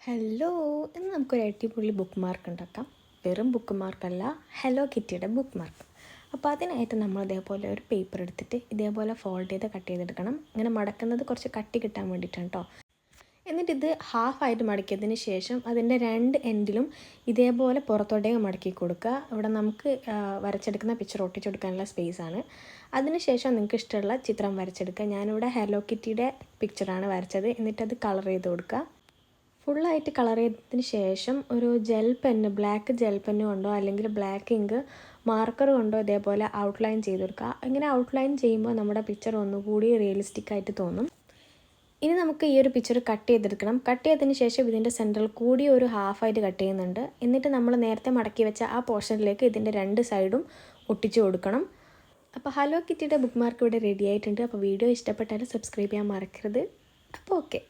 Hello, ഇന്ന് നമുക്കൊരു അടിപൊളി ബുക്ക് മാർക്ക് ഉണ്ടാക്കാം. വെറും ബുക്ക് മാർക്കല്ല, ഹലോ കിറ്റിയുടെ ബുക്ക് മാർക്ക്. അപ്പോൾ അതിനായിട്ട് നമ്മൾ ഇതേപോലെ ഒരു പേപ്പർ എടുത്തിട്ട് ഇതേപോലെ ഫോൾഡ് ചെയ്ത് കട്ട് ചെയ്തെടുക്കണം. ഇങ്ങനെ മടക്കുന്നത് കുറച്ച് കട്ടി കിട്ടാൻ വേണ്ടിയിട്ടാണ് കേട്ടോ. എന്നിട്ടിത് ഹാഫായിട്ട് മടക്കിയതിന് ശേഷം അതിൻ്റെ രണ്ട് എൻഡിലും ഇതേപോലെ പുറത്തോട്ടേക്ക് മടക്കി കൊടുക്കുക. ഇവിടെ നമുക്ക് വരച്ചെടുക്കുന്ന പിക്ചർ ഒട്ടിച്ചു കൊടുക്കാനുള്ള സ്പേസാണ്. അതിനുശേഷം നിങ്ങൾക്ക് ഇഷ്ടമുള്ള ചിത്രം വരച്ചെടുക്കുക. ഞാനിവിടെ ഹലോ കിറ്റിയുടെ പിക്ചറാണ് വരച്ചത്. എന്നിട്ടത് കളർ ചെയ്ത് കൊടുക്കുക. ഫുള്ളായിട്ട് കളർ ചെയ്തതിന് ശേഷം ഒരു ബ്ലാക്ക് ജെൽ പെന്ന് കൊണ്ടോ അല്ലെങ്കിൽ ബ്ലാക്ക് ഇങ്ക് മാർക്കർ കൊണ്ടോ ഇതേപോലെ ഔട്ട്ലൈൻ ചെയ്ത് കൊടുക്കുക. ഇങ്ങനെ ഔട്ട്ലൈൻ ചെയ്യുമ്പോൾ നമ്മുടെ പിക്ചർ ഒന്നുകൂടി റിയലിസ്റ്റിക് ആയിട്ട് തോന്നും. ഇനി നമുക്ക് ഈ ഒരു പിക്ചർ കട്ട് ചെയ്തെടുക്കണം. കട്ട് ചെയ്തതിന് ശേഷം ഇതിൻ്റെ സെൻറ്ററിൽ കൂടി ഒരു ഹാഫായിട്ട് കട്ട് ചെയ്യുന്നുണ്ട്. എന്നിട്ട് നമ്മൾ നേരത്തെ മടക്കി വെച്ച ആ പോർഷനിലേക്ക് ഇതിൻ്റെ രണ്ട് സൈഡും ഒട്ടിച്ചു കൊടുക്കണം. അപ്പോൾ ഹലോ കിറ്റിയുടെ ബുക്ക് മാർക്ക് ഇവിടെ റെഡി ആയിട്ടുണ്ട്. അപ്പോൾ വീഡിയോ ഇഷ്ടപ്പെട്ടാൽ സബ്സ്ക്രൈബ് ചെയ്യാൻ മറക്കരുത്. അപ്പോൾ ഓക്കെ.